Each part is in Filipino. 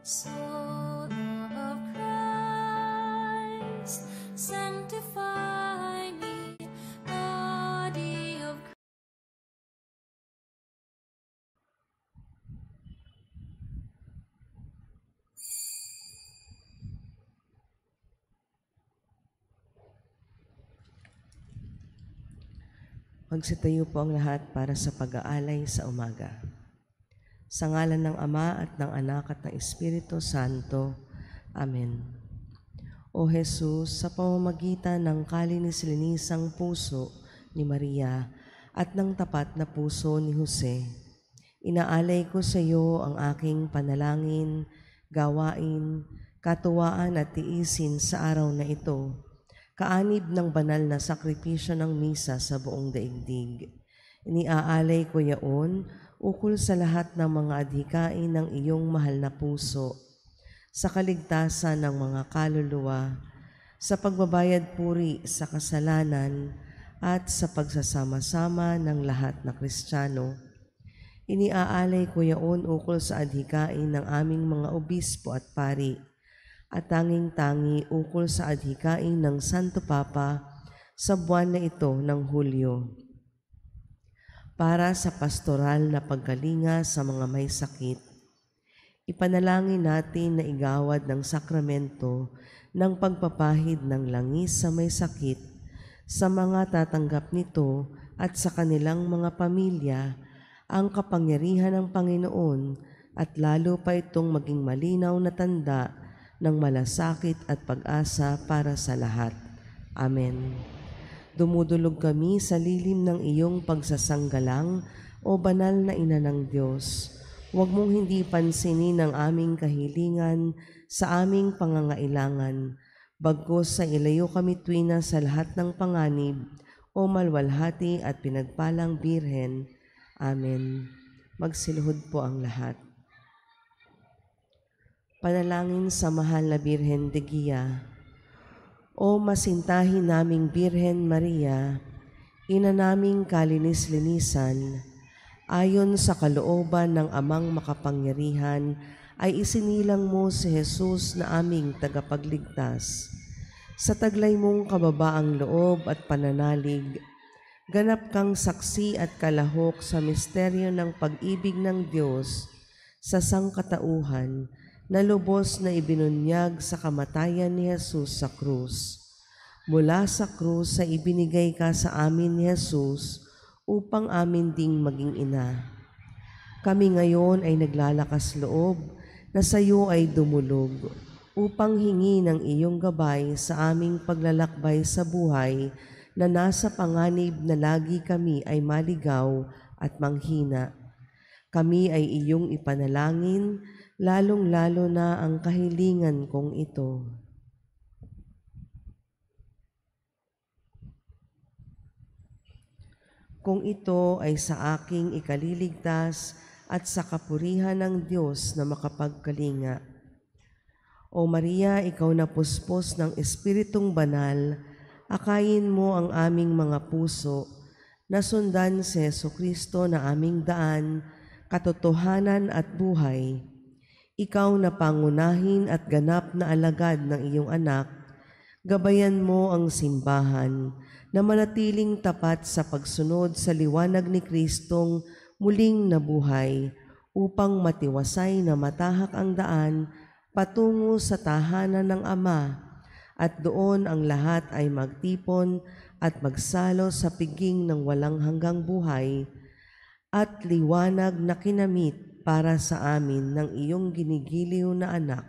Soul of Christ, sanctify me, body of Christ. Magsitayo po ang lahat para sa pag-aalay sa umaga. Sa ngalan ng Ama at ng Anak at ng Espiritu Santo. Amen. O Jesus, sa pamamagitan ng kalinis-linisang puso ni Maria at ng tapat na puso ni Jose, inaalay ko sa iyo ang aking panalangin, gawain, katuwaan at tiisin sa araw na ito, kaanib ng banal na sakripisyo ng misa sa buong daigdig. Iniaalay ko yaon ukol sa lahat ng mga adhikain ng iyong mahal na puso, sa kaligtasan ng mga kaluluwa, sa pagbabayad puri sa kasalanan, at sa pagsasama-sama ng lahat na Kristiyano. Iniaalay ko yaon ukol sa adhikain ng aming mga obispo at pari, at tanging-tangi ukol sa adhikain ng Santo Papa sa buwan na ito ng Hulyo, para sa pastoral na paggalinga sa mga may sakit. Ipanalangin natin na igawad ng sakramento ng pagpapahid ng langis sa may sakit, sa mga tatanggap nito at sa kanilang mga pamilya, ang kapangyarihan ng Panginoon, at lalo pa itong maging malinaw na tanda ng malasakit at pag-asa para sa lahat. Amen. Dumudulog kami sa lilim ng iyong pagsasanggalang, o banal na Ina ng Diyos. Huwag mong hindi pansinin ang aming kahilingan sa aming pangangailangan, bagkus sa ilayo kami tuwina sa lahat ng panganib, o malwalhati at pinagpalang Birhen. Amen. Magsiluhod po ang lahat. Panalangin sa mahal na Birhen de Guia. O masintahin naming Birhen Maria, ina naming kalinis-linisan, ayon sa kalooban ng Amang makapangyarihan, ay isinilang mo si Jesus na aming tagapagligtas. Sa taglay mong kababaang loob at pananalig, ganap kang saksi at kalahok sa misteryo ng pag-ibig ng Diyos sa sangkatauhan, na lubos na ibinunyag sa kamatayan ni Jesus sa krus. Mula sa krus sa ibinigay ka sa amin ni Jesus upang amin ding maging ina. Kami ngayon ay naglalakas loob na sa iyo ay dumulog upang hingi ng iyong gabay sa aming paglalakbay sa buhay, na nasa panganib na lagi kami ay maligaw at manghina. Kami ay iyong ipanalangin, lalong-lalo na ang kahilingan kong ito. Kung ito ay sa aking ikaliligtas at sa kapurihan ng Diyos na makapagkalinga. O Maria, ikaw na puspos ng Espiritong Banal, akayin mo ang aming mga puso na sundan si Jesucristo na aming daan, katotohanan at buhay. Ikaw na pangunahin at ganap na alagad ng iyong anak, gabayan mo ang simbahan na manatiling tapat sa pagsunod sa liwanag ni Kristong muling nabuhay, upang matiwasay na matahak ang daan patungo sa tahanan ng Ama, at doon ang lahat ay magtipon at magsalo sa piging ng walang hanggang buhay, at liwanag na kinamit para sa amin ng iyong ginigiliw na anak,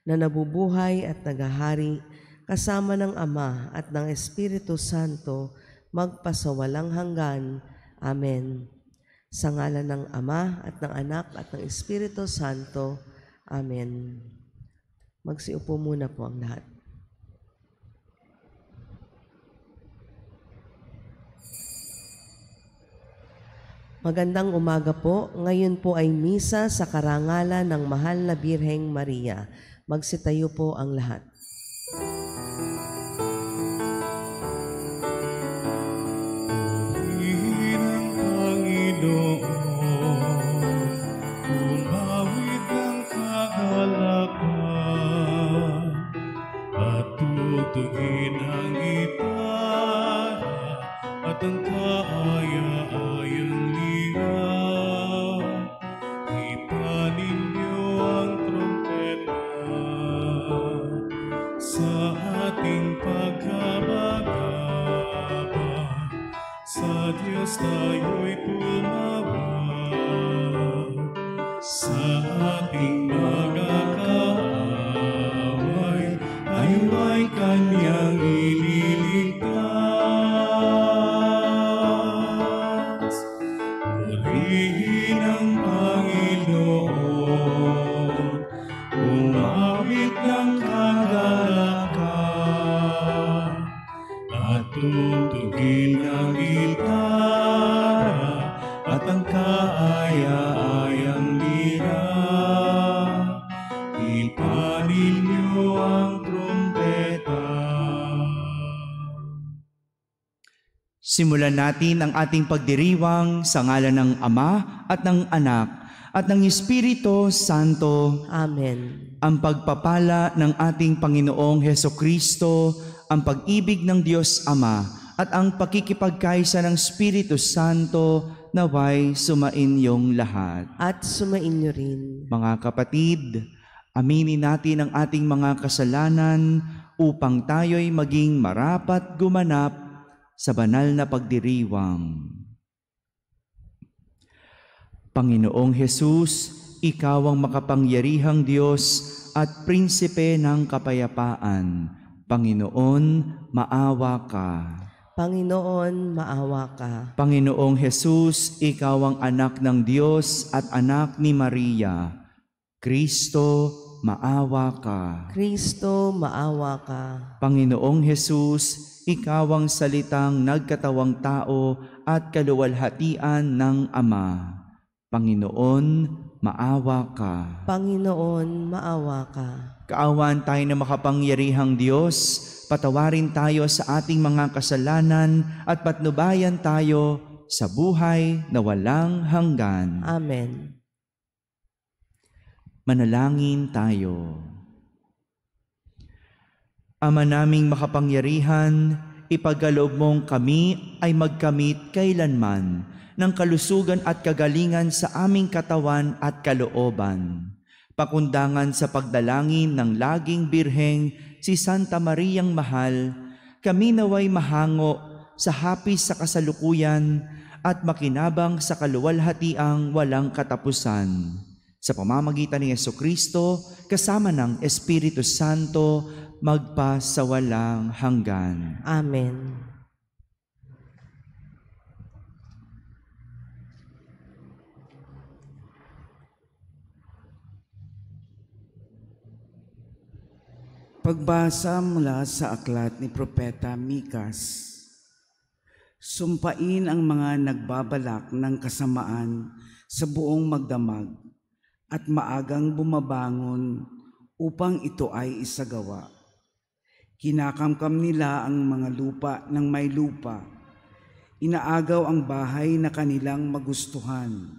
na nabubuhay at naghahari kasama ng Ama at ng Espiritu Santo, magpasawalang hanggan. Amen. Sa ngalan ng Ama at ng Anak at ng Espiritu Santo. Amen. Magsiupo muna po ang lahat. Magandang umaga po. Ngayon po ay misa sa karangalan ng Mahal na Birheng Maria. Magsitayo po ang lahat. Purihin ang Panginoon, umawit ang kagalan. Tugtugin ang gitara at ang kaaya-ayang lira. Ipanin niyo ang trompeta sa ating pagkabagabag. Sa Diyos tayo'y tumawag, sa ating mga kaaway ay Kanyang ililigtas. Purihin ang Panginoon, umawit ng kagalakan, at tugtugin ang gitara at ang kaaya-ayang lira. Ipanin niyo ang trompeta. Simulan natin ang ating pagdiriwang sa ngalan ng Ama at ng Anak at ng Espiritu Santo. Amen. Ang pagpapala ng ating Panginoong Hesukristo, ang pag-ibig ng Diyos Ama at ang pakikipagkaisa ng Espiritu Santo naway sumain yung lahat. At sumain niyo rin. Mga kapatid, aminin natin ang ating mga kasalanan upang tayo'y maging marapat gumanap sa banal na pagdiriwang. Panginoong Hesus, Ikaw ang makapangyarihang Diyos at Prinsipe ng kapayapaan. Panginoon, maawa ka. Panginoon, maawa ka. Panginoong Hesus, Ikaw ang anak ng Diyos at anak ni Maria. Kristo, maawa ka. Kristo, maawa ka. Panginoong Hesus, Ikaw ang salitang nagkatawang tao at kaluwalhatian ng Ama. Panginoon, maawa ka. Panginoon, maawa ka. Kaawaan tayo ng makapangyarihang Diyos, patawarin tayo sa ating mga kasalanan at patnubayan tayo sa buhay na walang hanggan. Amen. Manalangin tayo. Ama naming makapangyarihan, ipagkaloob mong kami ay magkamit kailanman ng kalusugan at kagalingan sa aming katawan at kalooban. Pakundangan sa pagdalangin ng laging birheng si Santa Mariang Mahal, kami naway mahango sa hapis sa kasalukuyan at makinabang sa kaluwalhatiang walang katapusan. Sa pamamagitan ni Jesucristo, kasama ng Espiritu Santo, magpa sa walang hanggan. Amen. Pagbasa mula sa aklat ni Propeta Mikas. Sumpain ang mga nagbabalak ng kasamaan sa buong magdamag at maagang bumabangon upang ito ay isagawa. Kinakamkam nila ang mga lupa ng may lupa. Inaagaw ang bahay na kanilang magustuhan.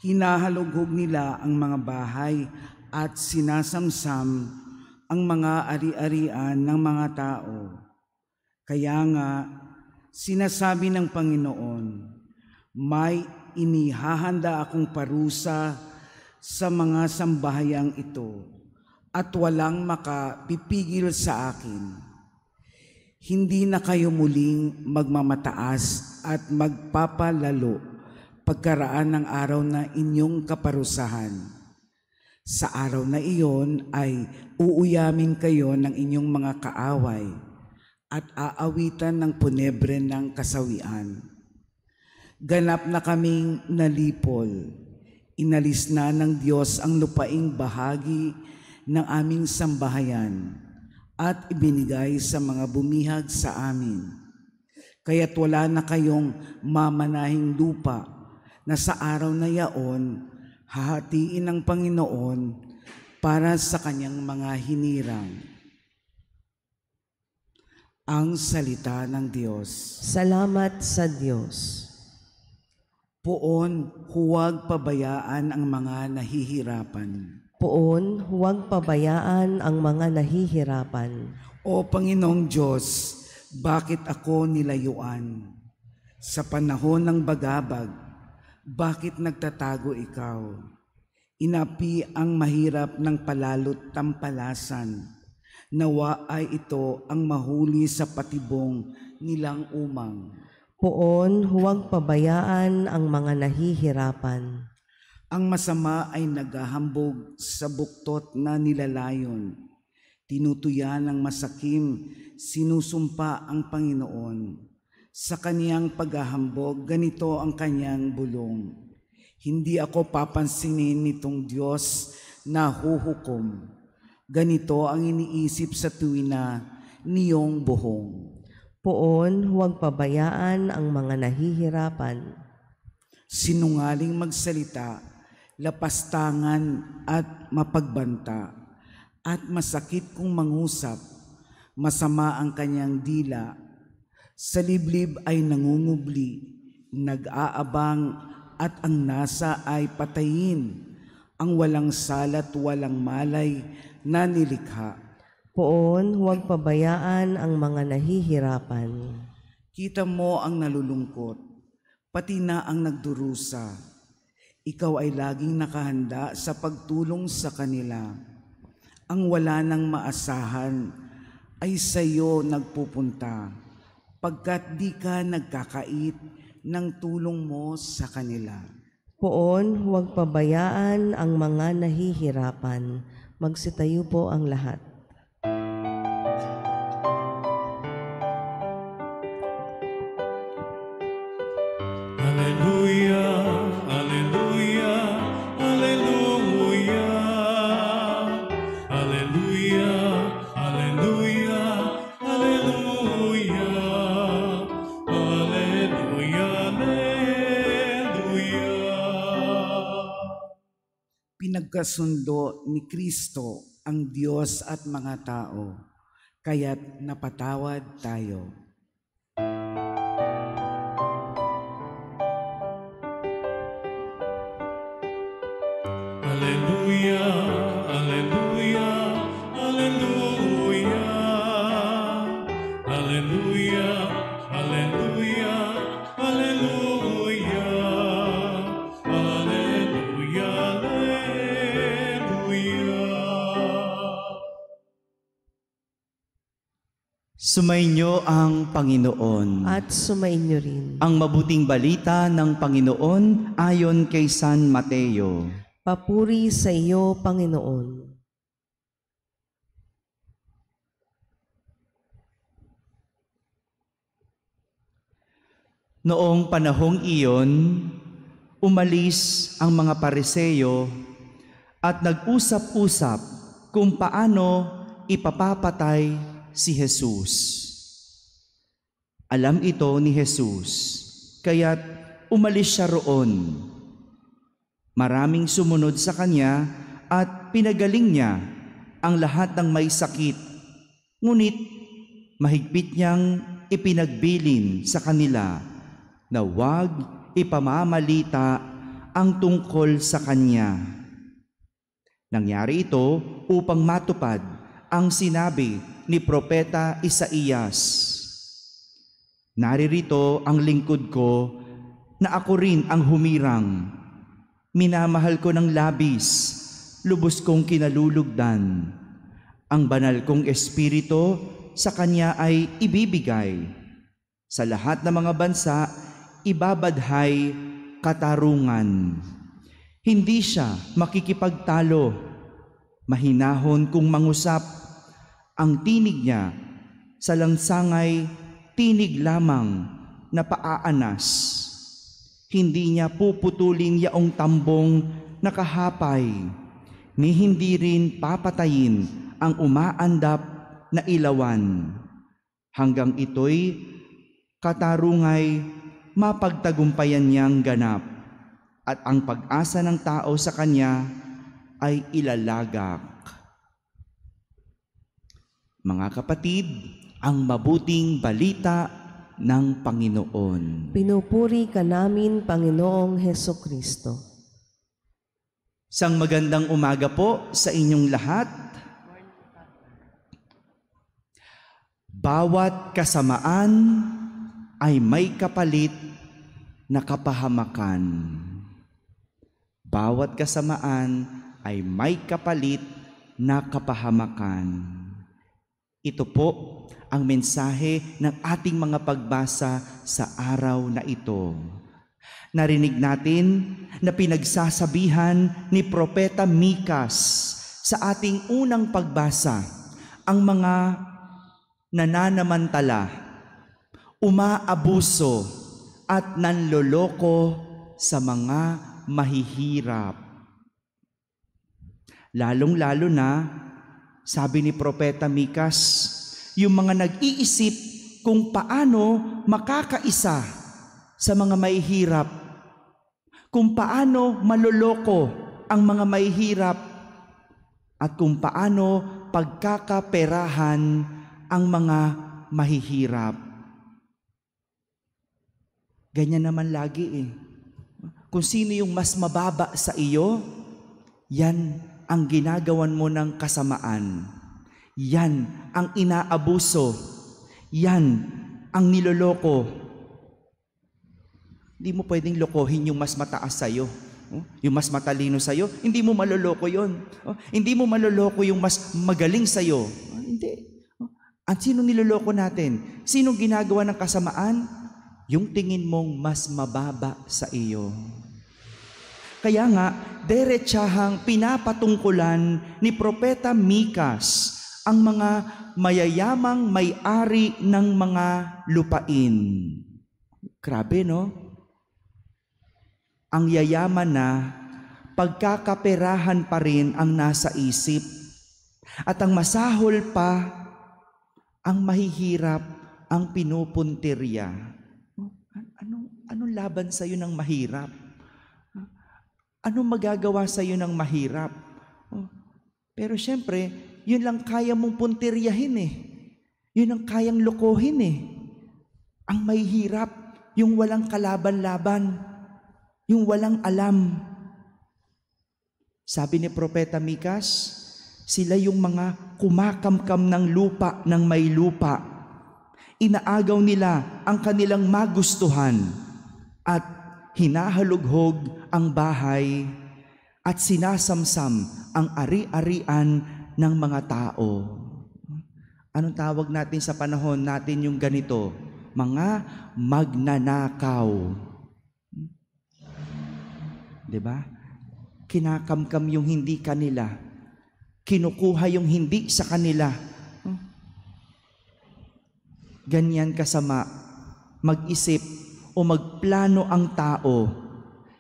Hinahalughog nila ang mga bahay at sinasamsam ang mga ari-arian ng mga tao. Kaya nga, sinasabi ng Panginoon, may inihahanda akong parusa sa mga sambahayang ito at walang makapipigil sa akin. Hindi na kayo muling magmamataas at magpapalalo pagkaraan ng araw na inyong kaparusahan. Sa araw na iyon ay uuyamin kayo ng inyong mga kaaway at aawitan ng punebre ng kasawian. Ganap na kaming nalipol. Inalis na ng Diyos ang lupaing bahagi ng aming sambahayan at ibinigay sa mga bumihag sa amin. Kaya't wala na kayong mamanahing lupa na sa araw na yaon hahatiin ng Panginoon para sa kanyang mga hinirang. Ang salita ng Diyos. Salamat sa Diyos. Poon, huwag pabayaan ang mga nahihirapan. Poon, huwag pabayaan ang mga nahihirapan. O Panginoong Diyos, bakit ako nilayuan? Sa panahon ng bagabag, bakit nagtatago ikaw? Inapi ang mahirap ng palalot tampalasan. Nawa ay ito ang mahuli sa patibong nilang umang. Poon, huwag pabayaan ang mga nahihirapan. Ang masama ay naghahambog sa buktot na nilalayon. Tinutuyan ng masakim, sinusumpa ang Panginoon. Sa kaniyang paghahambog, ganito ang kaniyang bulong. Hindi ako papansinin nitong Diyos na huhukom. Ganito ang iniisip sa tuwina niyong buhong. Poon, huwag pabayaan ang mga nahihirapan. Sinungaling magsalita, lapastangan at mapagbanta, at masakit kung mangusap, masama ang kanyang dila. Sa liblib ay nangungubli, nag-aabang at ang nasa ay patayin, ang walang salat, walang malay na nilikha. Poon, huwag pabayaan ang mga nahihirapan. Kita mo ang nalulungkot, pati na ang nagdurusa. Ikaw ay laging nakahanda sa pagtulong sa kanila. Ang wala nang maasahan ay sa iyo nagpupunta, pagkat di ka nagkakait ng tulong mo sa kanila. Poon, huwag pabayaan ang mga nahihirapan. Magsitayo po ang lahat. Alleluia, alleluia, alleluia. Alleluia, alleluia, alleluia. Alleluia, alleluia. Pinagkasundo ni Kristo ang Diyos at mga tao, kaya't napatawad tayo. Alleluia, alleluia, alleluia. Alleluia, alleluia, alleluia. Alleluia, alleluia. Sumainyo ang Panginoon. At sumainyo rin. Ang mabuting balita ng Panginoon ayon kay San Mateo. Papuri sa iyo, Panginoon. Noong panahong iyon, umalis ang mga Pariseo at nag-usap-usap kung paano ipapapatay si Jesus. Alam ito ni Jesus, kaya't umalis siya roon. Maraming sumunod sa kanya at pinagaling niya ang lahat ng may sakit. Ngunit mahigpit niyang ipinagbilin sa kanila na huwag ipamamalita ang tungkol sa kanya. Nangyari ito upang matupad ang sinabi ni Propeta Isaías. Naririto ang lingkod ko na ako rin ang humirang. Minamahal ko ng labis, lubos kong kinalulugdan. Ang banal kong espiritu sa kanya ay ibibigay. Sa lahat ng mga bansa, ibabadhay katarungan. Hindi siya makikipagtalo, mahinahon kung mangusap. Ang tinig niya sa lansangay, tinig lamang na paaanas. Hindi niya puputulin yaong tambong nakahapay, ni hindi rin papatayin ang umaandap na ilawan. Hanggang ito'y katarungay mapagtagumpayan niyang ganap, at ang pag-asa ng tao sa kanya ay ilalagak. Mga kapatid, ang mabuting balita ng Panginoon. Pinupuri ka namin, Panginoong Hesukristo. Sang magandang umaga po sa inyong lahat. Bawat kasamaan ay may kapalit na kapahamakan. Bawat kasamaan ay may kapalit na kapahamakan. Ito po ang mensahe ng ating mga pagbasa sa araw na ito. Narinig natin na pinagsasabihan ni Propeta Mikas sa ating unang pagbasa ang mga nananamantala, umaabuso at nanloloko sa mga mahihirap. Lalong-lalo na, sabi ni Propeta Mikas, yung mga nag-iisip kung paano makakaisa sa mga mahihirap, kung paano maloloko ang mga mahihirap, at kung paano pagkakaperahan ang mga mahihirap. Ganyan naman lagi eh. Kung sino yung mas mababa sa iyo, yan ang ginagawan mo ng kasamaan. Yan ang inaabuso. Yan ang niloloko. Hindi mo pwedeng lokohin yung mas mataas sa iyo. Yung mas matalino sa iyo, hindi mo maloloko yon. Hindi mo maloloko yung mas magaling sa iyo. Hindi. At sino niloloko natin? Sinong ginagawa ng kasamaan? Yung tingin mong mas mababa sa iyo. Kaya nga, derechahang pinapatungkulan ni Propeta Mikas ang mga mayayamang may-ari ng mga lupain. Grabe, no? Ang yayaman na, pagkakaperahan pa rin ang nasa isip. At ang masahol pa, ang mahihirap, ang pinupuntirya. Anong laban sa iyo ng mahirap? Anong magagawa sa iyo ng mahirap? Pero syempre, yun lang kaya mong puntiryahin eh. Yun ang kayang lokohin eh. Ang mahihirap, yung walang kalaban-laban, yung walang alam. Sabi ni Propeta Mikas, sila yung mga kumakamkam ng lupa ng may lupa. Inaagaw nila ang kanilang magustuhan at hinahalughog ang bahay at sinasamsam ang ari-arian ng mga tao. Anong tawag natin sa panahon natin yung ganito? Mga magnanakaw. Diba? Kinakamkam yung hindi kanila. Kinukuha yung hindi sa kanila. Ganyan kasama mag-isip o magplano ang tao,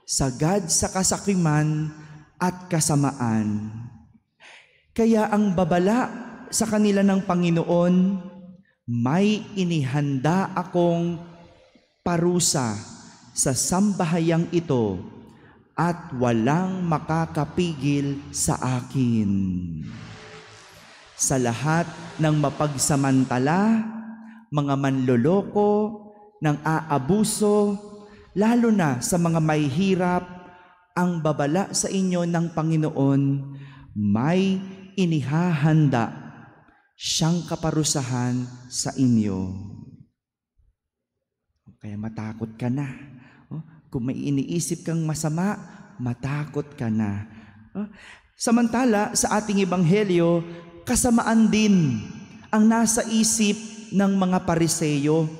sagad sa kasakiman at kasamaan. Kaya ang babala sa kanila ng Panginoon, may inihanda akong parusa sa sambahayang ito at walang makakapigil sa akin. Sa lahat ng mapagsamantala, mga manloloko, ng aabuso, lalo na sa mga mahihirap, ang babala sa inyo ng Panginoon, may inihahanda siyang kaparusahan sa inyo. Kaya matakot ka na. Kung may iniisip kang masama, matakot ka na. Samantala, sa ating ebanghelyo, kasamaan din ang nasa isip ng mga Pariseyo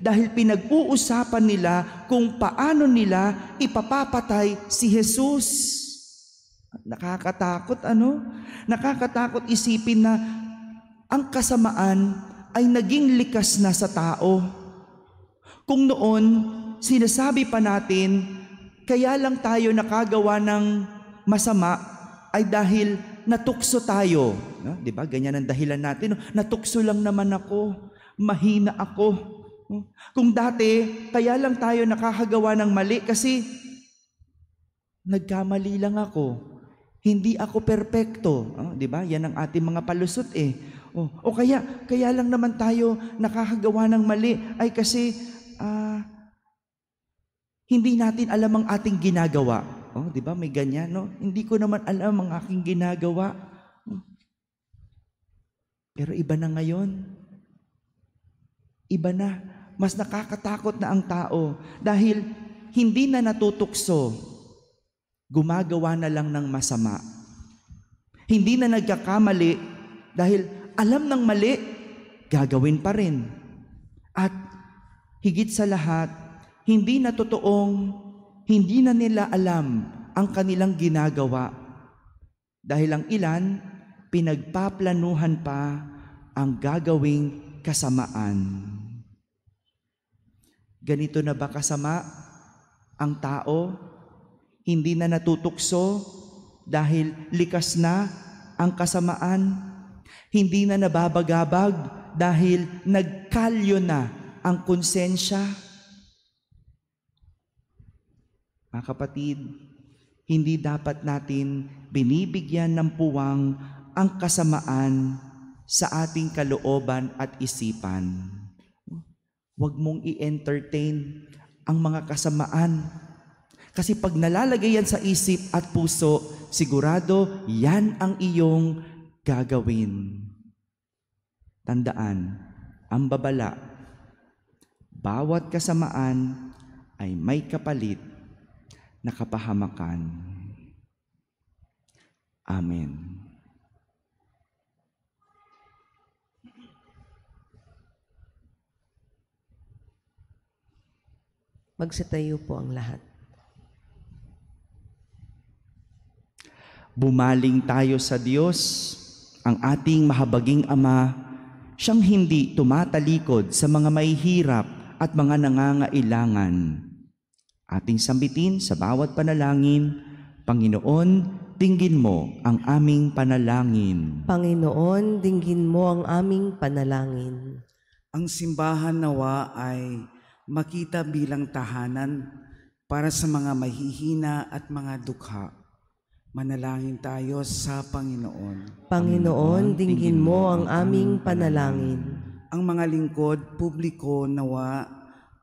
dahil pinag-uusapan nila kung paano nila ipapapatay si Jesus. Nakakatakot, ano? Nakakatakot isipin na ang kasamaan ay naging likas na sa tao. Kung noon, sinasabi pa natin, kaya lang tayo nakagawa ng masama ay dahil natukso tayo. No? Diba? Ganyan ang dahilan natin. Natukso lang naman ako. Mahina ako. Kung dati, kaya lang tayo nakakagawa ng mali kasi nagkamali lang ako. Hindi ako perpekto. Diba? Yan ang ating mga palusot eh. O kaya lang naman tayo nakakagawa ng mali ay kasi hindi natin alam ang ating ginagawa. Di ba? May ganyan, no? Hindi ko naman alam ang aking ginagawa. Pero iba na ngayon. Iba na, mas nakakatakot na ang tao dahil hindi na natutukso, gumagawa na lang ng masama. Hindi na nagkakamali dahil alam ng mali, gagawin pa rin. At higit sa lahat, hindi na totoong, hindi na nila alam ang kanilang ginagawa. Dahil ang ilan, pinagpaplanuhan pa ang gagawing kasamaan. Ganito na ba kasama ang tao? Hindi na natutukso dahil likas na ang kasamaan. Hindi na nababagabag dahil nagkalyo na ang konsensya. Mga kapatid, hindi dapat natin binibigyan ng puwang ang kasamaan sa ating kalooban at isipan. Huwag mong i-entertain ang mga kasamaan. Kasi pag nalalagay yan sa isip at puso, sigurado yan ang iyong gagawin. Tandaan, ang babala, bawat kasamaan ay may kapalit na kapahamakan. Amen. Magsitayo po ang lahat. Bumaling tayo sa Diyos, ang ating mahabaging Ama, siyang hindi tumatalikod sa mga mahihirap at mga nangangailangan. Ating sambitin sa bawat panalangin, Panginoon, dinggin mo ang aming panalangin. Panginoon, dinggin mo ang aming panalangin. Ang simbahan nawa ay makita bilang tahanan para sa mga mahihina at mga dukha. Manalangin tayo sa Panginoon. Panginoon, dinggin mo ang aming panalangin. Ang mga lingkod publiko nawa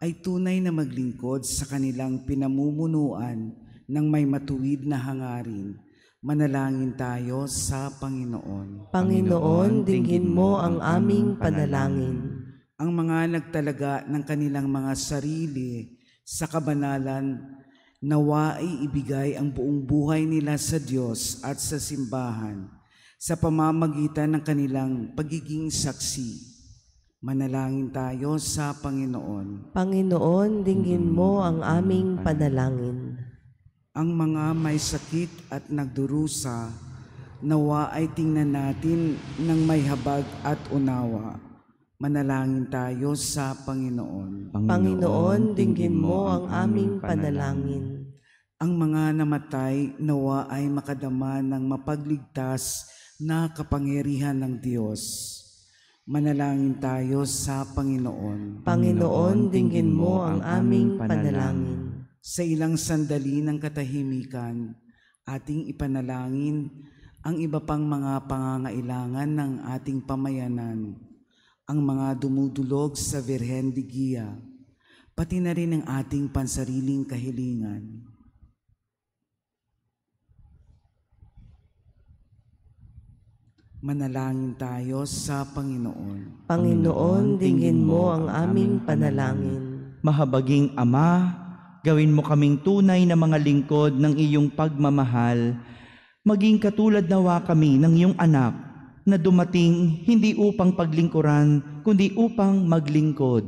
ay tunay na maglingkod sa kanilang pinamumunuan ng may matuwid na hangarin. Manalangin tayo sa Panginoon. Panginoon, dinggin mo ang aming panalangin. Ang mga nagtalaga ng kanilang mga sarili sa kabanalan, nawa ay ibigay ang buong buhay nila sa Diyos at sa simbahan sa pamamagitan ng kanilang pagiging saksi. Manalangin tayo sa Panginoon. Panginoon, dinggin mo ang aming panalangin. Ang mga may sakit at nagdurusa, nawa ay tingnan natin ng may habag at unawa. Manalangin tayo sa Panginoon. Panginoon, dinggin mo ang aming panalangin. Ang mga namatay nawa ay makadama ng mapagligtas na kapangyarihan ng Diyos. Manalangin tayo sa Panginoon. Panginoon, dinggin mo ang aming panalangin. Sa ilang sandali ng katahimikan, ating ipanalangin ang iba pang mga pangangailangan ng ating pamayanan, ang mga dumudulog sa Virgen de Guia, pati na rin ang ating pansariling kahilingan. Manalangin tayo sa Panginoon. Panginoon, dinggin mo ang aming panalangin. Mahabaging Ama, gawin mo kaming tunay na mga lingkod ng iyong pagmamahal. Maging katulad nawa kami ng iyong anak na dumating hindi upang paglingkuran, kundi upang maglingkod.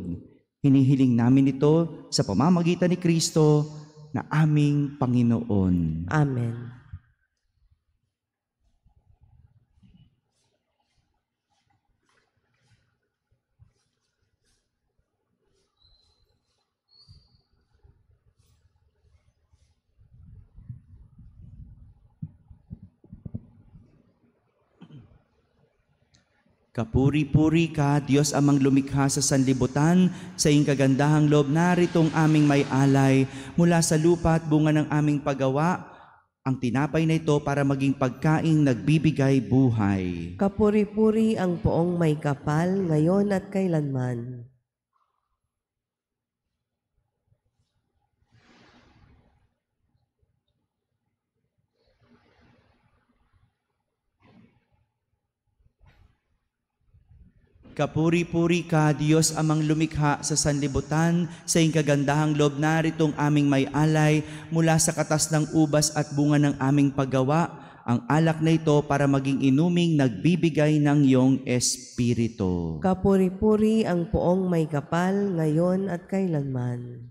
Hinihiling namin ito sa pamamagitan ni Kristo na aming Panginoon. Amen. Kapuri-puri ka, Diyos amang lumikha sa sanlibutan, sa iyong kagandahang loob naritong aming may alay, mula sa lupa at bunga ng aming paggawa, ang tinapay na ito para maging pagkaing nagbibigay buhay. Kapuri-puri ang poong may kapal, ngayon at kailanman. Kapuri-puri ka, Diyos amang lumikha sa sanlibutan, sa iyong kagandahang loob naritong aming may alay, mula sa katas ng ubas at bunga ng aming paggawa, ang alak na ito para maging inuming nagbibigay ng iyong Espiritu. Kapuri-puri ang poong may kapal, ngayon at kailanman.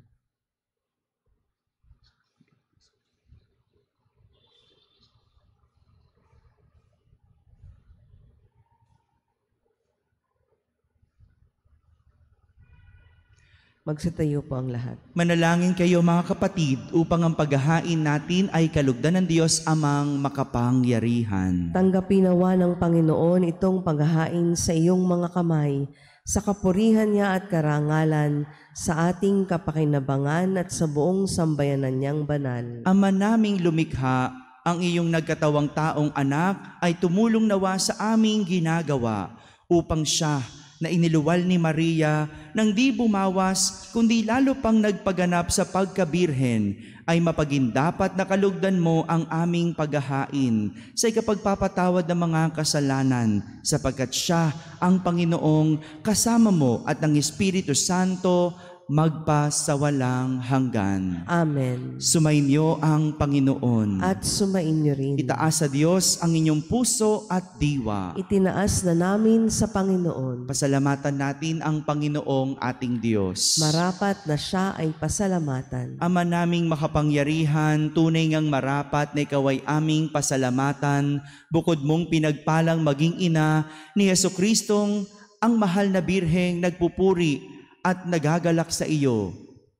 Magsitayo po ang lahat. Manalangin kayo mga kapatid upang ang paghahain natin ay kalugdan ng Diyos amang makapangyarihan. Tanggapin nawa ng Panginoon itong paghahain sa iyong mga kamay, sa kapurihan niya at karangalan, sa ating kapakinabangan at sa buong sambayanan niyang banal. Ama naming lumikha, ang iyong nagkatawang taong anak ay tumulong nawa sa aming ginagawa upang siya na iniluwal ni Maria nang di bumawas kundi lalo pang nagpaganap sa pagkabirhen ay mapagindapat na kalugdan mo ang aming paghahain sa ikapagpapatawad ng mga kasalanan sapagkat siya ang Panginoong kasama mo at ng Espiritu Santo magpa sa walang hanggan. Amen. Sumainyo ang Panginoon. At sumainyo rin. Itaas sa Diyos ang inyong puso at diwa. Itinaas na namin sa Panginoon. Pasalamatan natin ang Panginoong ating Diyos. Marapat na siya ay pasalamatan. Ama naming makapangyarihan, tunay ngang marapat na ikaw ay aming pasalamatan, bukod mong pinagpalang maging ina ni Jesucristong ang mahal na birheng nagpupuri at nagagalak sa iyo.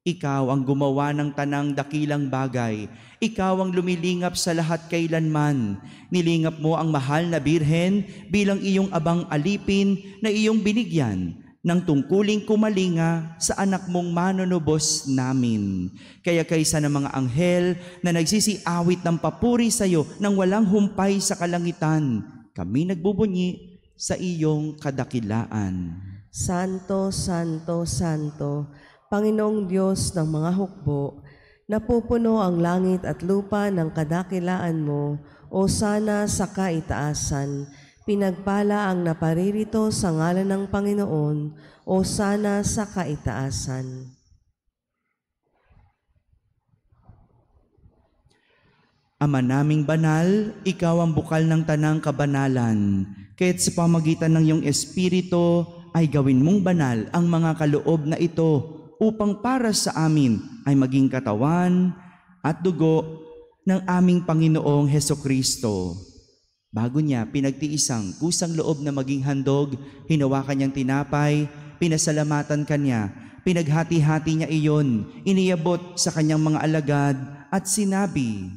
Ikaw ang gumawa ng tanang dakilang bagay. Ikaw ang lumilingap sa lahat kailanman. Nilingap mo ang mahal na birhen bilang iyong abang alipin na iyong binigyan ng tungkuling kumalinga sa anak mong manunubos namin. Kaya kaysa ng mga anghel na nagsisiawit ng papuri sa iyo nang walang humpay sa kalangitan, kami nagbubunyi sa iyong kadakilaan. Santo, Santo, Santo, Panginoong Diyos ng mga hukbo, napupuno ang langit at lupa ng kadakilaan mo, o sana sa kaitaasan. Pinagpala ang naparirito sa ngalan ng Panginoon, o sana sa kaitaasan. Ama naming banal, ikaw ang bukal ng tanang kabanalan. Kaya't sa pamagitan ng iyong Espiritu, ay gawin mong banal ang mga kaloob na ito upang para sa amin ay maging katawan at dugo ng aming Panginoong Hesukristo. Bago niya pinagtiisang kusang loob na maging handog, hinawakan niyang tinapay, pinasalamatan kanya, pinaghati-hati niya iyon, iniabot sa kanyang mga alagad at sinabi,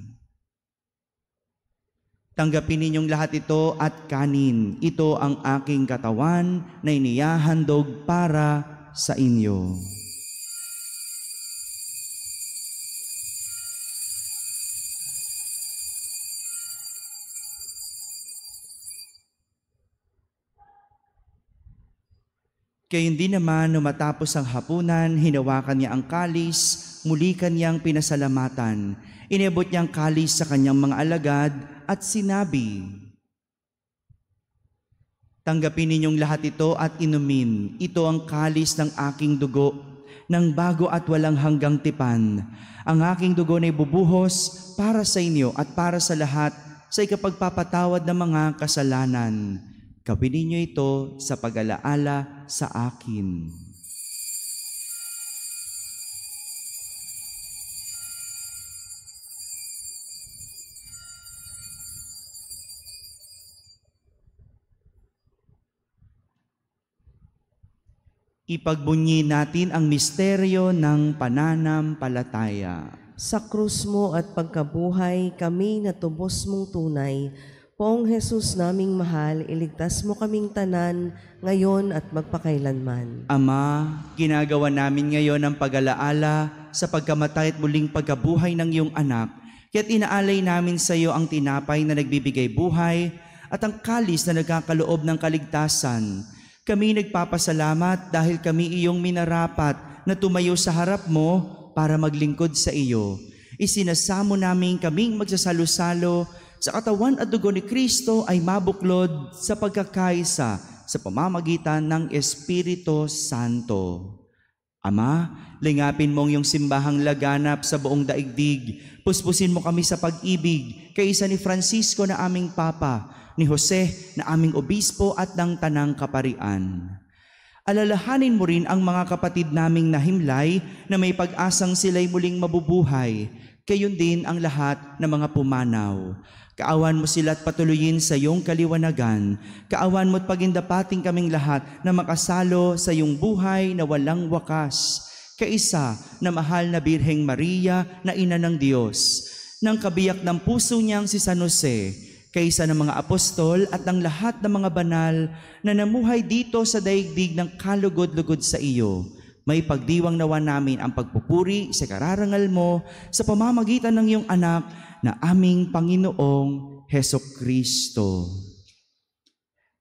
"Tanggapin ninyong lahat ito at kanin. Ito ang aking katawan na inihahandog para sa inyo." Gayon din naman, nung matapos ang hapunan, hinawakan niya ang kalis, muli kanyang pinasalamatan. Iniabot niya ang kalis sa kanyang mga alagad at sinabi, "Tanggapin ninyong lahat ito at inumin. Ito ang kalis ng aking dugo, ng bago at walang hanggang tipan. Ang aking dugo na ibubuhos para sa inyo at para sa lahat sa ikapagpapatawad ng mga kasalanan. Gawin ninyo ito sa pag-alaala sa akin." Ipagbunyi natin ang misteryo ng pananampalataya. Sa krus mo at pagkabuhay, kami natubos mong tunay. Poong Jesus naming mahal, iligtas mo kaming tanan, ngayon at magpakailanman. Ama, ginagawa namin ngayon ang pag-alaala sa pagkamatay at muling pagkabuhay ng iyong anak, kaya't inaalay namin sa iyo ang tinapay na nagbibigay buhay at ang kalis na nagkakaloob ng kaligtasan. Kami nagpapasalamat dahil kami iyong minarapat na tumayo sa harap mo para maglingkod sa iyo. Isinasamo namin kaming magsasalo-salo sa katawan at dugo ni Kristo ay mabuklod sa pagkakaisa sa pamamagitan ng Espiritu Santo. Ama, lingapin mong iyong simbahang laganap sa buong daigdig. Puspusin mo kami sa pag-ibig, kaisa ni Francisco na aming Papa, ni Jose na aming Obispo at ng Tanang Kaparian. Alalahanin mo rin ang mga kapatid naming nahimlay na may pag-asang sila'y muling mabubuhay. Gayon din ang lahat ng mga pumanaw. Kaawan mo sila at patuloyin sa iyong kaliwanagan. Kaawan mo at pagindapating kaming lahat na makasalo sa iyong buhay na walang wakas. Kaisa na mahal na Birheng Maria na Ina ng Diyos, ng kabiyak ng puso niyang si San Jose, kaysa ng mga apostol at ng lahat ng mga banal na namuhay dito sa daigdig ng kalugod-lugod sa iyo. May pagdiwang nawa namin ang pagpupuri sa kararangal mo sa pamamagitan ng iyong anak na aming Panginoong Hesukristo.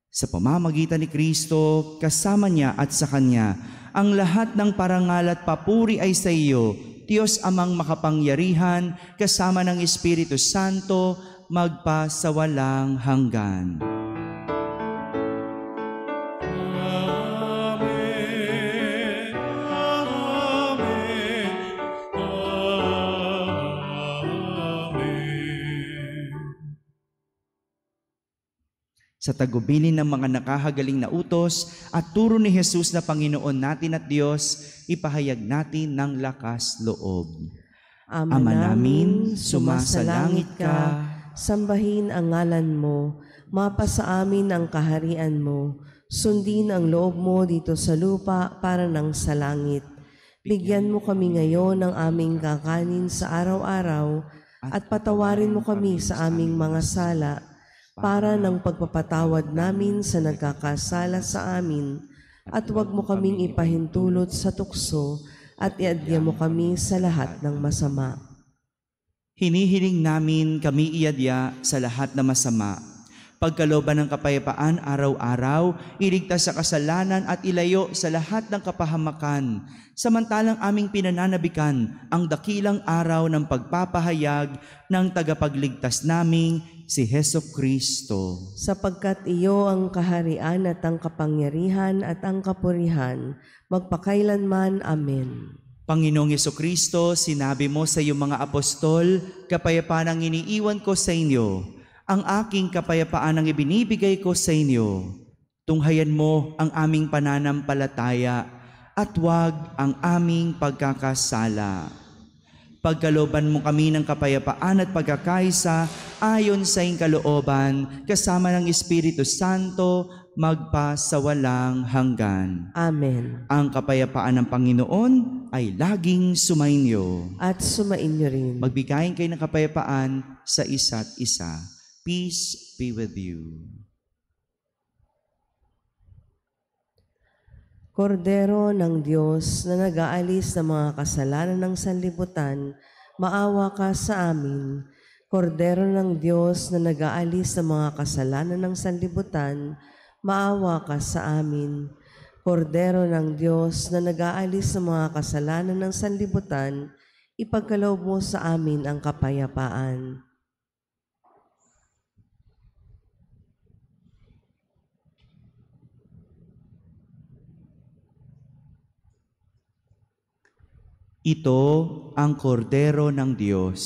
Sa pamamagitan ni Kristo, kasama niya at sa Kanya, ang lahat ng parangal at papuri ay sa iyo, Diyos Amang makapangyarihan, kasama ng Espiritu Santo, magpa sa walang hanggan. Amen. Amen. Amen. Sa tagubilin ng mga nakahagaling na utos at turo ni Jesus na Panginoon natin at Diyos, ipahayag natin ng lakas loob. Ama namin, sumasalangit ka, sambahin ang ngalan mo, mapasa amin ang kaharian mo, sundin ang loob mo dito sa lupa para ng sa langit. Bigyan mo kami ngayon ng aming kakanin sa araw-araw at patawarin mo kami sa aming mga sala para ng pagpapatawad namin sa nagkakasala sa amin, at huwag mo kaming ipahintulot sa tukso at iadya mo kami sa lahat ng masama. Hinihiling namin kami iadya sa lahat na masama. Pagkalooban ng kapayapaan araw-araw, iligtas sa kasalanan at ilayo sa lahat ng kapahamakan. Samantalang aming pinananabikan ang dakilang araw ng pagpapahayag ng tagapagligtas naming si Hesukristo. Sapagkat iyo ang kaharian at ang kapangyarihan at ang kapurihan, magpakailanman. Amen. Panginoong Hesukristo, sinabi mo sa iyong mga apostol, kapayapaan ang iniiwan ko sa inyo. Ang aking kapayapaan ang ibinibigay ko sa inyo. Tunghayan mo ang aming pananampalataya at huwag ang aming pagkakasala. Pagkalooban mo kami ng kapayapaan at pagkakaisa ayon sa iyong kalooban, kasama ng Espiritu Santo, magpa sa walang hanggan. Amen. Ang kapayapaan ng Panginoon ay laging sumainyo. At sumainyo rin. Magbigayin kayo ng kapayapaan sa isa't isa. Peace be with you. Kordero ng Diyos na nag-aalis ng mga kasalanan ng sanlibutan, maawa ka sa amin. Kordero ng Diyos na nag-aalis ng mga kasalanan ng sanlibutan, maawa ka sa amin. Kordero ng Diyos na nag-aalis ng mga kasalanan ng sanlibutan, ipagkaloob mo sa amin ang kapayapaan. Ito ang kordero ng Diyos.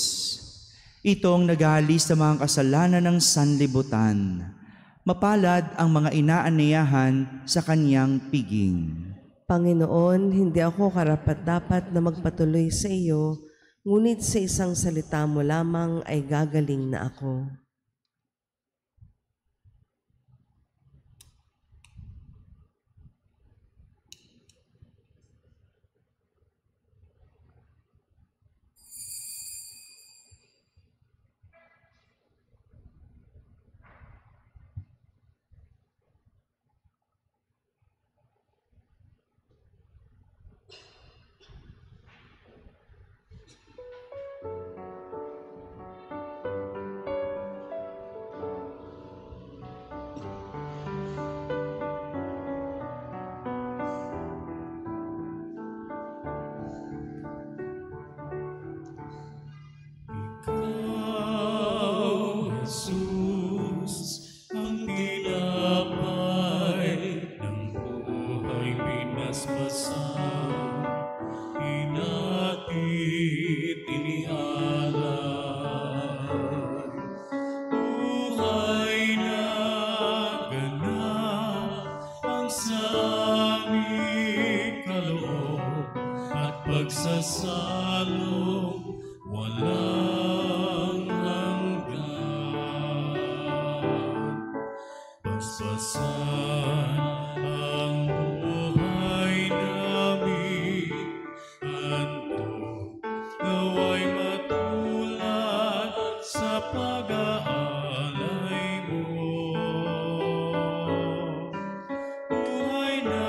Itong nag-aalis sa mga kasalanan ng sanlibutan. Mapalad ang mga inaaniyahan sa kanyang piging. Panginoon, hindi ako karapat-dapat na magpatuloy sa iyo, ngunit sa isang salita mo lamang ay gagaling na ako. binasbasan, hinatid, inialay. Buhay na ganap ang saming kaloob at pagsasalong walang hanggan. Basbasan ang buhay namin, handog naway matulad sa pag-aalay mo. Buhay na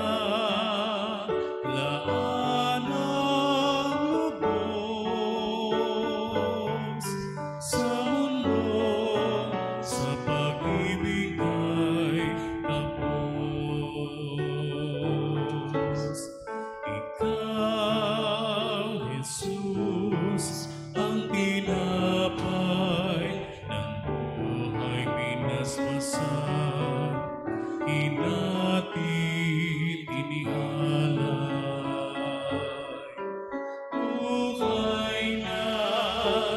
laan ang lubos sa mundo, sa pag-ibig ay tapos. Ikaw, Jesus, ang tinapay ng buhay binasbasan, hinatid, inihalay. Buhay na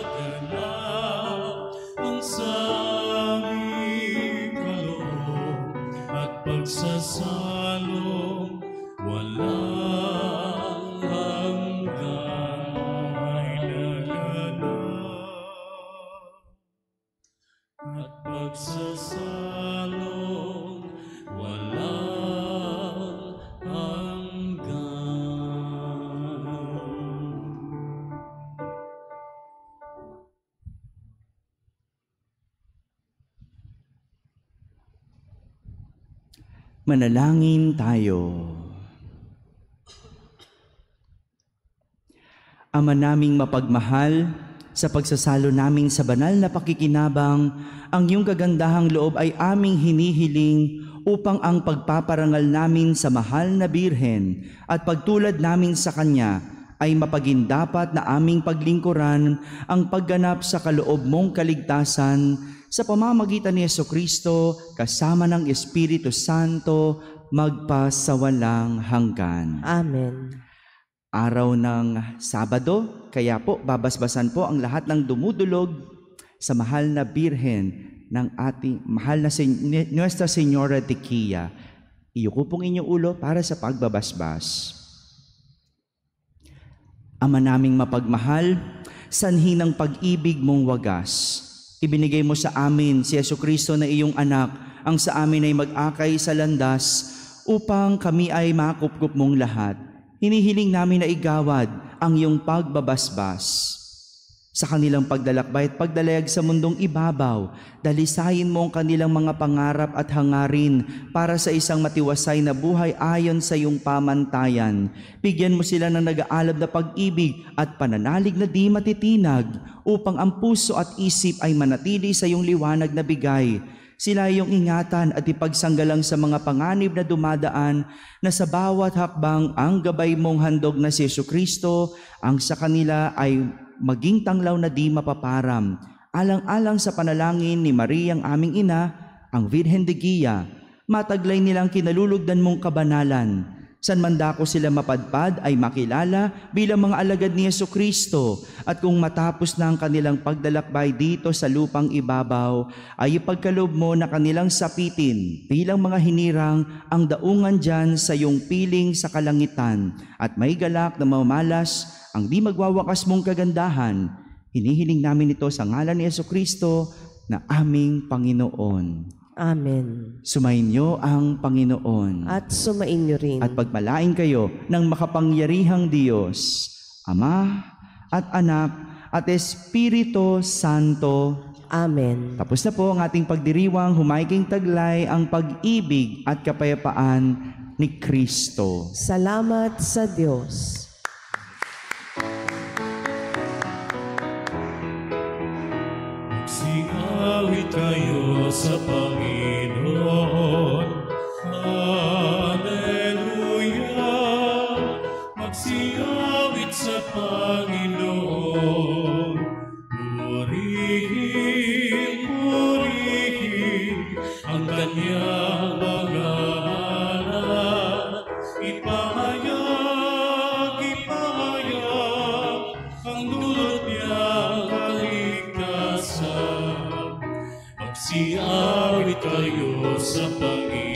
ganap ang saming kaloob at pagsasalong walang hanggan ay naganap, at pagsasalong walang hanggan. Manalangin tayo. Ama naming mapagmahal, sa pagsasalo namin sa banal na pakikinabang, ang iyong kagandahang loob ay aming hinihiling upang ang pagpaparangal namin sa mahal na Birhen at pagtulad namin sa Kanya ay mapagindapat na aming paglingkuran ang pagganap sa kaloob mong kaligtasan sa pamamagitan ni Jesucristo kasama ng Espiritu Santo magpasawalang hanggan. Amen. Araw ng Sabado, kaya po babasbasan po ang lahat ng dumudulog sa mahal na Birhen ng ating mahal na Nuestra Señora de Quilla. Iyuko pong inyong ulo para sa pagbabasbas. Ama naming mapagmahal, sanhi ng pag-ibig mong wagas. Ibinigay mo sa amin si Jesucristo na iyong anak, ang sa amin ay mag-akay sa landas upang kami ay makupkup mong lahat. Hinihiling namin na igawad ang iyong pagbabasbas. Sa kanilang paglalakbay at pagdalayag sa mundong ibabaw, dalisayin mo ang kanilang mga pangarap at hangarin para sa isang matiwasay na buhay ayon sa iyong pamantayan. Bigyan mo sila ng nag-aalab na pag-ibig at pananalig na di matitinag upang ang puso at isip ay manatili sa iyong liwanag na bigay. Sila iyong ingatan at ipagsanggalang sa mga panganib na dumadaan na sa bawat hakbang ang gabay mong handog na si Jesucristo ang sa kanila ay maging tanglaw na di mapaparam. Alang-alang sa panalangin ni Maria ang aming ina, ang Virhen de Quilla, mataglay nilang kinalulugdan mong kabanalan. San man dako sila mapadpad ay makilala bilang mga alagad ni Jesucristo, at kung matapos na ang kanilang pagdalakbay dito sa lupang ibabaw, ay ipagkaloob mo na kanilang sapitin bilang mga hinirang ang daungan dyan sa iyong piling sa kalangitan, at may galak na mamalas ang di magwawakas mong kagandahan. Hinihiling namin ito sa ngalan ni Jesucristo na aming Panginoon. Amen. Sumainyo ang Panginoon. At sumainyo rin. At pagpalain kayo ng makapangyarihang Diyos, Ama at Anak at Espiritu Santo. Amen. Tapos na po ang ating pagdiriwang, humayging taglay ang pag-ibig at kapayapaan ni Kristo. Salamat sa Diyos. Magsiawit tayo sa Panginoon. Hallelujah. Magsiawit sa Panginoon. Purihin, purihin ang kanyang mga anak. ipahayag ang dulot niyang kaligtasan. Magsiawit kayo sa Panginoon.